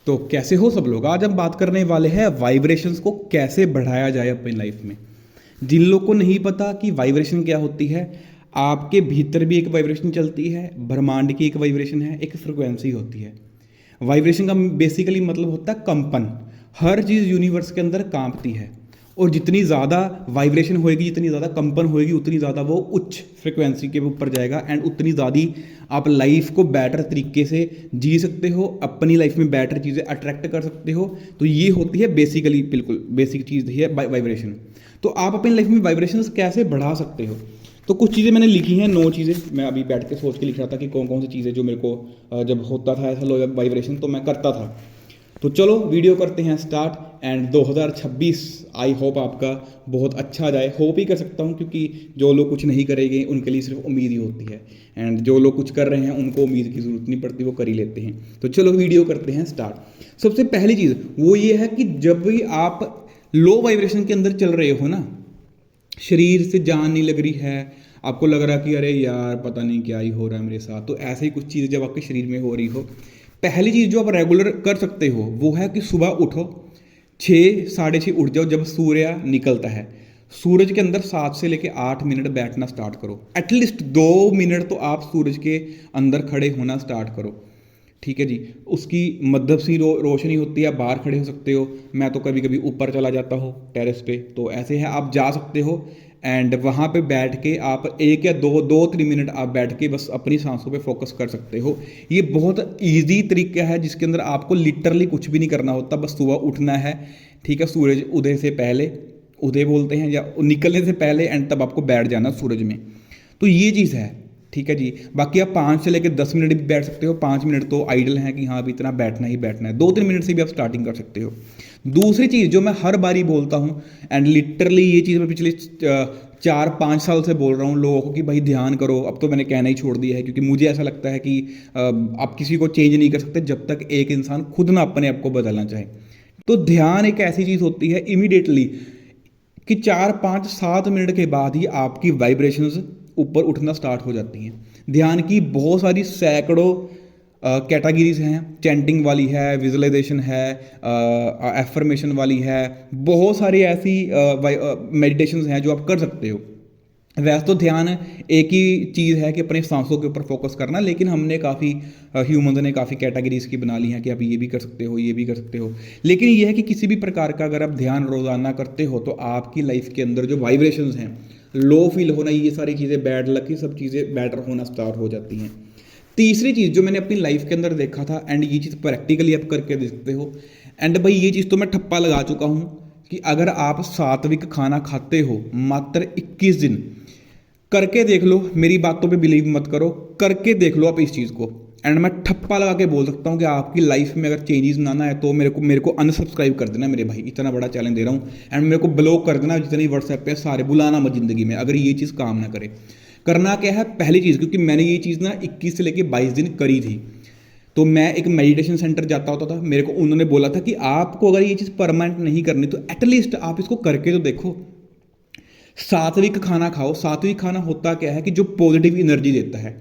तो कैसे हो सब लोग। आज हम बात करने वाले हैं वाइब्रेशंस को कैसे बढ़ाया जाए अपनी लाइफ में। जिन लोग को नहीं पता कि वाइब्रेशन क्या होती है, आपके भीतर भी एक वाइब्रेशन चलती है, ब्रह्मांड की एक वाइब्रेशन है, एक फ्रिक्वेंसी होती है। वाइब्रेशन का बेसिकली मतलब होता है कंपन। हर चीज़ यूनिवर्स के अंदर कांपती है और जितनी ज़्यादा वाइब्रेशन होएगी, जितनी ज़्यादा कंपन होएगी, उतनी ज़्यादा वो उच्च फ्रिक्वेंसी के ऊपर जाएगा एंड उतनी ज़्यादा आप लाइफ को बेटर तरीके से जी सकते हो, अपनी लाइफ में बेटर चीज़ें अट्रैक्ट कर सकते हो। तो ये होती है बेसिकली, बिल्कुल बेसिक चीज़ है वाइब्रेशन। तो आप अपनी लाइफ में वाइब्रेशन कैसे बढ़ा सकते हो, तो कुछ चीज़ें मैंने लिखी हैं, 9 चीज़ें। मैं अभी बैठ के सोच के लिख रहा था कि कौन कौन सी चीज़ें जो मेरे को जब होता था ऐसा लो वाइब्रेशन तो मैं करता था। तो चलो वीडियो करते हैं स्टार्ट। एंड 2026 आई होप आपका बहुत अच्छा जाए। होप ही कर सकता हूँ क्योंकि जो लोग कुछ नहीं करेंगे उनके लिए सिर्फ उम्मीद ही होती है, एंड जो लोग कुछ कर रहे हैं उनको उम्मीद की ज़रूरत नहीं पड़ती, वो कर ही लेते हैं। तो चलो वीडियो करते हैं स्टार्ट। सबसे पहली चीज़ वो ये है कि जब भी आप लो वाइब्रेशन के अंदर चल रहे हो ना, शरीर से जान नहीं लग रही है, आपको लग रहा कि अरे यार पता नहीं क्या ही हो रहा है मेरे साथ, तो ऐसे ही कुछ चीज़ें जब आपके शरीर में हो रही हो, पहली चीज़ जो आप रेगुलर कर सकते हो वो है कि सुबह उठो, 6 साढ़े 6 उठ जाओ जब सूर्य निकलता है। सूरज के अंदर 7 से लेकर 8 मिनट बैठना स्टार्ट करो। एटलीस्ट 2 मिनट तो आप सूरज के अंदर खड़े होना स्टार्ट करो, ठीक है जी। उसकी मध्यम सी रोशनी होती है, बाहर खड़े हो सकते हो। मैं तो कभी कभी ऊपर चला जाता हूँ टेरेस पे, तो ऐसे है आप जा सकते हो। एंड वहाँ पे बैठ के आप 1 या 2-3 मिनट आप बैठ के बस अपनी सांसों पे फोकस कर सकते हो। ये बहुत ईजी तरीका है जिसके अंदर आपको लिटरली कुछ भी नहीं करना होता, बस सुबह उठना है, ठीक है, सूरज उदय से पहले, उदय बोलते हैं या निकलने से पहले, एंड तब आपको बैठ जाना सूरज में। तो ये चीज़ है, ठीक है जी। बाकी आप 5 से लेकर 10 मिनट भी बैठ सकते हो। 5 मिनट तो आइडल हैं कि हाँ अभी इतना बैठना ही बैठना है। 2-3 मिनट से भी आप स्टार्टिंग कर सकते हो। दूसरी चीज़ जो मैं हर बारी बोलता हूँ, एंड लिटरली ये चीज़ मैं पिछले 4-5 साल से बोल रहा हूँ लोगों को कि भाई ध्यान करो। अब तो मैंने कहना ही छोड़ दिया है क्योंकि मुझे ऐसा लगता है कि आप किसी को चेंज नहीं कर सकते जब तक एक इंसान खुद ना अपने आप को बदलना चाहे। तो ध्यान एक ऐसी चीज़ होती है इमीडिएटली कि 4-5-7 मिनट के बाद ही आपकी वाइब्रेशंस ऊपर उठना स्टार्ट हो जाती हैं। ध्यान की बहुत सारी सैकड़ों कैटेगरीज हैं। चैंटिंग वाली है, विजुअलाइजेशन है, एफर्मेशन वाली है, बहुत सारी ऐसी मेडिटेशंस हैं जो आप कर सकते हो। वैसे तो ध्यान एक ही चीज़ है कि अपने सांसों के ऊपर फोकस करना, लेकिन हमने काफ़ी ह्यूमंस ने काफ़ी कैटेगरीज की बना ली हैं कि आप ये भी कर सकते हो, ये भी कर सकते हो। लेकिन ये है कि किसी भी प्रकार का अगर आप ध्यान रोज़ाना करते हो तो आपकी लाइफ के अंदर जो वाइब्रेशंस हैं, लो फील होना, ये सारी चीज़ें, बैड लक, ये सब चीज़ें बेटर होना स्टार्ट हो जाती हैं। तीसरी चीज़ जो मैंने अपनी लाइफ के अंदर देखा था, एंड ये चीज़ प्रैक्टिकली आप करके देख सकते हो, एंड भाई ये चीज़ तो मैं ठप्पा लगा चुका हूँ कि अगर आप सात्विक खाना खाते हो मात्र 21 दिन, करके देख लो, मेरी बातों पे बिलीव मत करो, करके देख लो आप इस चीज़ को, एंड मैं ठप्पा लगा के बोल सकता हूँ कि आपकी लाइफ में अगर चेंजेस ना है तो मेरे को अनसब्सक्राइब कर देना मेरे भाई, इतना बड़ा चैलेंज दे रहा हूँ। एंड मेरे को ब्लॉक कर देना जितनी व्हाट्सएप पे सारे, बुलाना मत जिंदगी में अगर ये चीज़ काम ना करे। करना क्या है, पहली चीज़, क्योंकि मैंने ये चीज़ ना 21 से लेकर 22 दिन करी थी, तो मैं एक मेडिटेशन सेंटर जाता होता था, मेरे को उन्होंने बोला था कि आपको अगर ये चीज़ परमानेंट नहीं करनी तो एटलीस्ट आप इसको करके तो देखो। सात्विक खाना खाओ। सात्विक खाना होता क्या है कि जो पॉजिटिव एनर्जी देता है।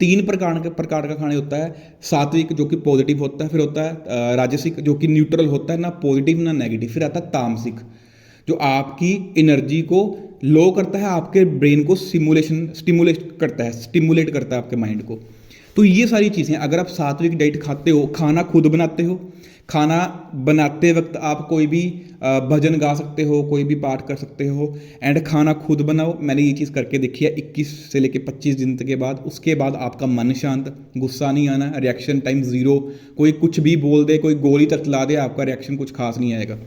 3 प्रकार का खाना होता है। सात्विक जो कि पॉजिटिव होता है, फिर होता है राजसिक जो कि न्यूट्रल होता है, ना पॉजिटिव ना नेगेटिव, फिर आता है तामसिक जो आपकी एनर्जी को लो करता है, आपके ब्रेन को स्टिमुलेट करता है आपके माइंड को। तो ये सारी चीज़ें, अगर आप सात्विक डाइट खाते हो, खाना खुद बनाते हो, खाना बनाते वक्त आप कोई भी भजन गा सकते हो, कोई भी पाठ कर सकते हो, एंड खाना खुद बनाओ। मैंने ये चीज़ करके देखी है 21 से लेकर 25 दिन के बाद। उसके बाद आपका मन शांत, गुस्सा नहीं आना, रिएक्शन टाइम 0, कोई कुछ भी बोल दे, कोई गोली तक दे, आपका रिएक्शन कुछ खास नहीं आएगा,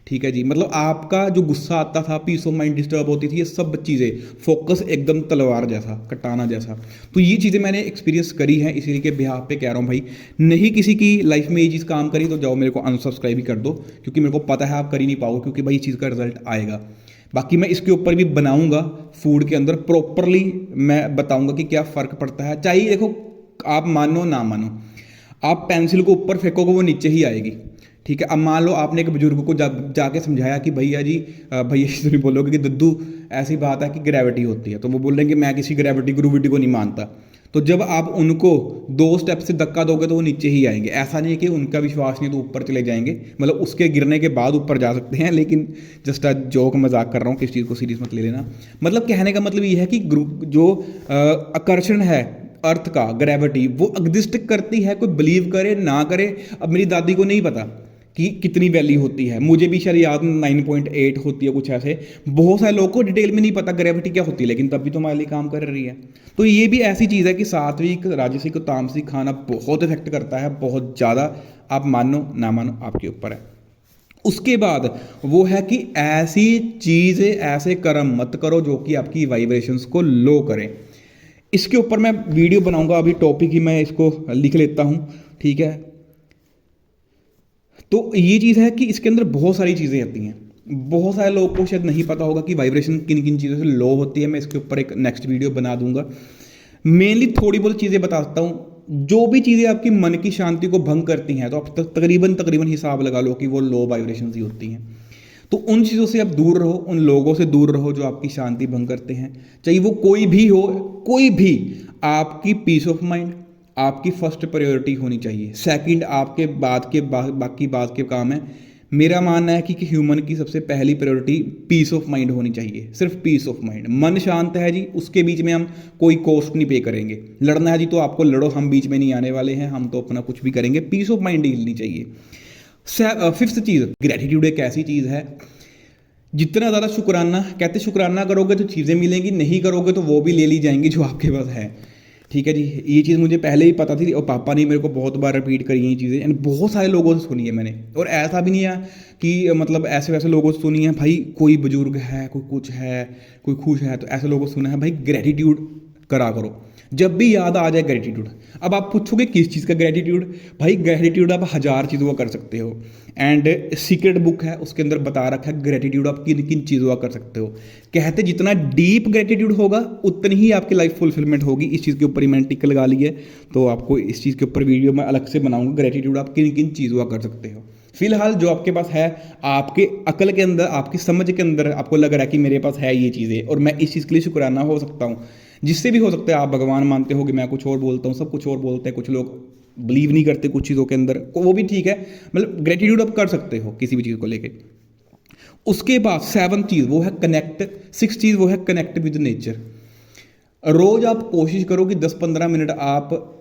ठीक है जी। मतलब आपका जो गुस्सा आता था, पीस ऑफ माइंड डिस्टर्ब होती थी, ये सब चीज़ें, फोकस एकदम तलवार जैसा, कटाना जैसा। तो ये चीज़ें मैंने एक्सपीरियंस करी हैं, इसीलिए के बिहाफ पे कह रहा हूँ भाई। नहीं किसी की लाइफ में ये चीज़ काम करी तो जाओ मेरे को अनसब्सक्राइब ही कर दो, क्योंकि मेरे को पता है आप कर ही नहीं पाओगे, क्योंकि भाई इस चीज़ का रिजल्ट आएगा। बाकी मैं इसके ऊपर भी बनाऊंगा फूड के अंदर प्रॉपरली, मैं बताऊंगा कि क्या फ़र्क पड़ता है। चाहे देखो आप मानो ना मानो, आप पेंसिल को ऊपर फेंकोगे वो नीचे ही आएगी, ठीक है। अब मान लो आपने एक बुजुर्ग को जाके समझाया कि भैया जी, भैया तो नहीं बोलोगे कि दद्दू ऐसी बात है कि ग्रेविटी होती है, तो वो बोलेंगे मैं किसी ग्रेविटी ग्रुविटी को नहीं मानता। तो जब आप उनको 2 स्टेप से धक्का दोगे तो वो नीचे ही आएंगे। ऐसा नहीं है कि उनका विश्वास नहीं तो ऊपर चले जाएंगे, मतलब उसके गिरने के बाद ऊपर जा सकते हैं, लेकिन जस्ट आ जोक, मजाक कर रहा हूँ, किस चीज़ को सीरियस मत ले लेना। मतलब कहने का मतलब ये है कि जो आकर्षण है अर्थ का, ग्रेविटी, वो एग्जिस्ट करती है, कोई बिलीव करे ना करे। अब मेरी दादी को नहीं पता कि कितनी वैल्यू होती है, मुझे भी शायद याद 9.8 होती है कुछ ऐसे। बहुत सारे लोगों को डिटेल में नहीं पता ग्रेविटी क्या होती है, लेकिन तब भी तो हमारे लिए काम कर रही है। तो ये भी ऐसी चीज़ है कि सात्विक, राजसिक, तामसिक खाना बहुत इफेक्ट करता है, बहुत ज़्यादा। आप मानो ना मानो आपके ऊपर है। उसके बाद वो है कि ऐसी चीज़ें, ऐसे कर्म मत करो जो कि आपकी वाइब्रेशंस को लो करें। इसके ऊपर मैं वीडियो बनाऊंगा, अभी टॉपिक ही मैं इसको लिख लेता हूँ, ठीक है। तो ये चीज़ है कि इसके अंदर बहुत सारी चीज़ें आती हैं। बहुत सारे लोगों को शायद नहीं पता होगा कि वाइब्रेशन किन किन चीज़ों से लो होती है। मैं इसके ऊपर एक नेक्स्ट वीडियो बना दूंगा। मेनली थोड़ी बहुत चीज़ें बता सकता हूँ। जो भी चीज़ें आपकी मन की शांति को भंग करती हैं, तो आप तकरीबन हिसाब लगा लो कि वो लो वाइब्रेशन ही होती हैं। तो उन चीज़ों से आप दूर रहो, उन लोगों से दूर रहो जो आपकी शांति भंग करते हैं, चाहे वो कोई भी हो, कोई भी। आपकी पीस ऑफ माइंड आपकी फर्स्ट प्रायोरिटी होनी चाहिए। सेकंड आपके बाकी बात के काम है। मेरा मानना है कि ह्यूमन की सबसे पहली प्रायोरिटी पीस ऑफ माइंड होनी चाहिए, सिर्फ पीस ऑफ माइंड। मन शांत है जी, उसके बीच में हम कोई कॉस्ट नहीं पे करेंगे। लड़ना है जी तो आपको लड़ो, हम बीच में नहीं आने वाले हैं, हम तो अपना कुछ भी करेंगे। पीस ऑफ माइंड हिलनी चाहिए। फिफ्थ चीज़, ग्रेटिट्यूड एक ऐसी चीज़ है, जितना ज़्यादा शुक्राना, कहते शुक्राना करोगे तो चीज़ें मिलेंगी, नहीं करोगे तो वो भी ले ली जाएंगी जो आपके पास है, ठीक है जी। ये चीज़ मुझे पहले ही पता थी और पापा ने मेरे को बहुत बार रिपीट करी ये चीज़ें, एंड बहुत सारे लोगों से सुनी है मैंने। और ऐसा भी नहीं है कि मतलब ऐसे वैसे लोगों से सुनी है, भाई कोई बुजुर्ग है, कोई कुछ है, कोई खुश है, तो ऐसे लोगों से सुना है भाई ग्रेटिट्यूड करा करो, जब भी याद आ जाए ग्रेटिट्यूड। अब आप पूछोगे किस चीज़ का ग्रेटिट्यूड? भाई ग्रेटिट्यूड आप 1000 चीज़ों का कर सकते हो, एंड सीक्रेट बुक है उसके अंदर बता रखा है ग्रेटिट्यूड आप किन किन चीज़ों का कर सकते हो। कहते जितना डीप ग्रेटिट्यूड होगा उतनी ही आपकी लाइफ फुलफिलमेंट होगी। इस चीज़ के ऊपर ही मैंने टिक लगा ली है, तो आपको इस चीज़ के ऊपर वीडियो मैं अलग से बनाऊंगा, ग्रेटिट्यूड आप किन किन चीज़ों का कर सकते हो। फिलहाल जो आपके पास है, आपके अकल के अंदर, आपकी समझ के अंदर आपको लग रहा है कि मेरे पास है ये चीज़ें और मैं इस चीज़ के लिए शुक्राना हो सकता हूँ, जिससे भी हो सकता है। आप भगवान मानते हो कि मैं कुछ और बोलता हूँ, सब कुछ और बोलते हैं, कुछ लोग बिलीव नहीं करते कुछ चीज़ों के अंदर, वो भी ठीक है। मतलब ग्रेटिट्यूड आप कर सकते हो किसी भी चीज़ को लेके। उसके बाद 7th चीज़ वो है कनेक्ट, 6th चीज़ वो है कनेक्ट विद नेचर। रोज आप कोशिश करो कि 10-15 मिनट आप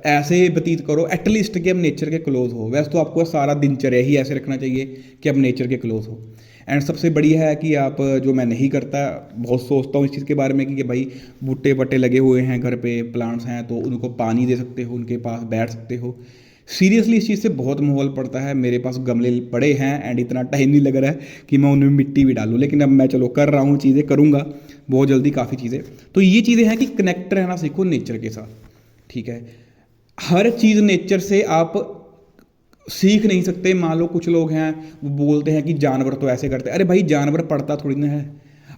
ऐसे व्यतीत करो एटलीस्ट कि आप नेचर के क्लोज हो। वैसे तो आपको सारा दिनचर्या ही ऐसे रखना चाहिए कि आप नेचर के क्लोज हो। एंड सबसे बढ़िया है कि आप, जो मैं नहीं करता, बहुत सोचता हूँ इस चीज़ के बारे में कि भाई बूटे बट्टे लगे हुए हैं घर पे, प्लांट्स हैं, तो उनको पानी दे सकते हो, उनके पास बैठ सकते हो। सीरियसली इस चीज़ से बहुत माहौल पड़ता है। मेरे पास गमले पड़े हैं एंड इतना टाइम नहीं लग रहा है कि मैं उनमें मिट्टी भी डालूँ, लेकिन अब मैं चलो कर रहा हूँ, चीज़ें करूँगा बहुत जल्दी, काफ़ी चीज़ें। तो ये चीज़ें हैं कि कनेक्ट रहना सीखो नेचर के साथ, ठीक है। हर चीज़ नेचर से आप सीख नहीं सकते। मान लो कुछ लोग हैं वो बोलते हैं कि जानवर तो ऐसे करते हैं, अरे भाई जानवर पढ़ता थोड़ी ना है।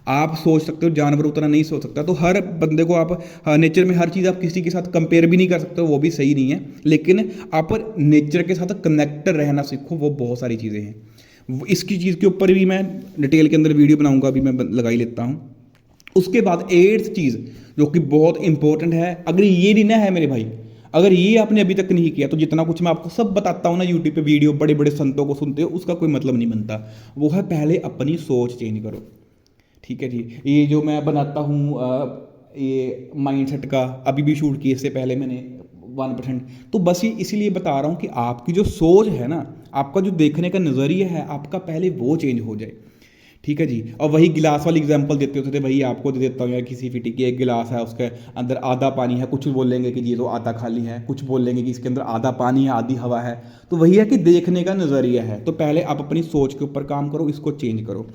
आप सोच सकते हो, जानवर उतना नहीं सोच सकता। तो हर बंदे को आप नेचर में हर चीज़ आप किसी के साथ कंपेयर भी नहीं कर सकते, वो भी सही नहीं है। लेकिन आप नेचर के साथ कनेक्ट रहना सीखो, वो बहुत सारी चीज़ें हैं। इसकी चीज़ के ऊपर भी मैं डिटेल के अंदर वीडियो बनाऊंगा, अभी मैं लगा ही लेता हूँ। उसके बाद 8th चीज़ जो कि बहुत इंपॉर्टेंट है, अगर ये नहीं ना है मेरे भाई, अगर ये आपने अभी तक नहीं किया, तो जितना कुछ मैं आपको सब बताता हूँ ना यूट्यूब पे वीडियो, बड़े बड़े संतों को सुनते हो, उसका कोई मतलब नहीं बनता। वो है पहले अपनी सोच चेंज करो, ठीक है जी। ये जो मैं बनाता हूँ ये माइंडसेट का, अभी भी शूट किए, इससे पहले मैंने 1%, तो बस ये इसीलिए बता रहा हूँ कि आपकी जो सोच है ना, आपका जो देखने का नज़रिया है आपका, पहले वो चेंज हो जाए, ठीक है जी। और वही गिलास वाली एग्जांपल देते होते थे, भाई आपको दे देता हूँ यार, किसी फिटी की एक गिलास है, उसके अंदर आधा पानी है, कुछ बोलेंगे कि ये तो आधा खाली है, कुछ बोलेंगे कि इसके अंदर आधा पानी है आधी हवा है। तो वही है कि देखने का नज़रिया है। तो पहले आप अपनी सोच के ऊपर काम करो, इसको चेंज करो।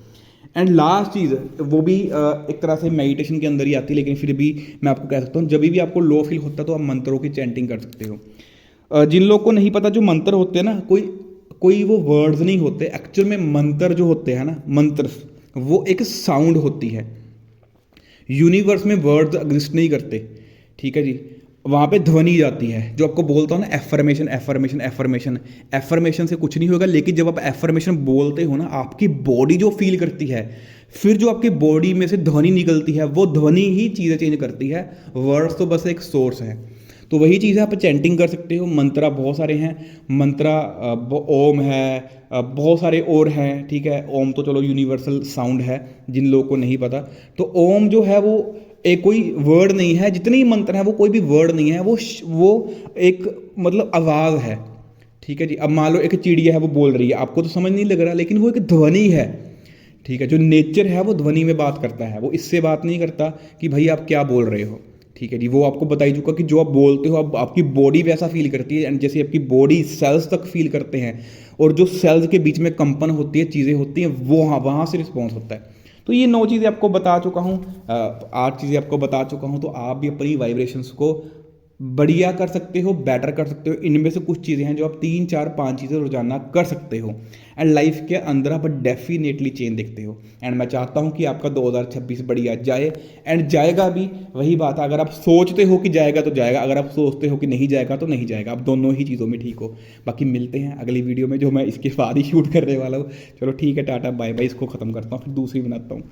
एंड लास्ट चीज़, वो भी एक तरह से मेडिटेशन के अंदर ही आती है, लेकिन फिर भी मैं आपको कह सकता हूँ, जब भी आपको लो फील होता है तो आप मंत्रों की चैंटिंग कर सकते हो। जिन लोगों को नहीं पता, जो मंत्र होते हैं ना, कोई वो वर्ड्स नहीं होते एक्चुअल में। मंत्र जो होते हैं ना, मंत्र वो एक साउंड होती है। यूनिवर्स में वर्ड्स एग्जिस्ट नहीं करते, ठीक है जी। वहाँ पे ध्वनि जाती है, जो आपको बोलता हूँ ना, एफर्मेशन एफर्मेशन एफर्मेशन। एफर्मेशन से कुछ नहीं होगा, लेकिन जब आप एफर्मेशन बोलते हो ना, आपकी बॉडी जो फील करती है, फिर जो आपकी बॉडी में से ध्वनि निकलती है वो ध्वनि ही चीज़ें चेंज करती है। वर्ड्स तो बस एक सोर्स है। तो वही चीज़ है, आप चैंटिंग कर सकते हो, मंत्रा बहुत सारे हैं। मंत्रा ओम है, बहुत सारे और हैं, ठीक है। ओम तो चलो यूनिवर्सल साउंड है जिन लोगों को नहीं पता। तो ओम जो है वो एक कोई वर्ड नहीं है, जितने ही मंत्र हैं वो कोई भी वर्ड नहीं है, वो एक मतलब आवाज़ है, ठीक है जी। अब मान लो एक चिड़िया है वो बोल रही है, आपको तो समझ नहीं लग रहा, लेकिन वो एक ध्वनि है, ठीक है। जो नेचर है वो ध्वनि में बात करता है, वो इससे बात नहीं करता कि भाई आप क्या बोल रहे हो, ठीक है जी। वो आपको बता ही चुका कि जो आप बोलते हो अब आपकी बॉडी वैसा फील करती है, एंड जैसे आपकी बॉडी सेल्स तक फील करते हैं, और जो सेल्स के बीच में कंपन होती है, चीज़ें होती हैं, वो वहाँ से रिस्पॉन्स होता है। तो ये 9 चीज़ें आपको बता चुका हूँ, 8 चीज़ें आपको बता चुका हूँ। तो आप भी अपनी वाइब्रेशंस को बढ़िया कर सकते हो, बेटर कर सकते हो। इनमें से कुछ चीज़ें हैं जो आप 3 4 5 चीज़ें रोजाना कर सकते हो, एंड लाइफ के अंदर आप डेफिनेटली चेंज देखते हो। एंड मैं चाहता हूँ कि आपका 2026 बढ़िया जाए, एंड जाएगा भी। वही बात है, अगर आप सोचते हो कि जाएगा तो जाएगा, अगर आप सोचते हो कि नहीं जाएगा तो नहीं जाएगा। आप दोनों ही चीज़ों में ठीक हो। बाकी मिलते हैं अगली वीडियो में, जो मैं इसके बाद ही शूट करने वाला हूँ। चलो ठीक है, टाटा बाय बाय। इसको ख़त्म करता हूँ, फिर दूसरी बनाता हूँ।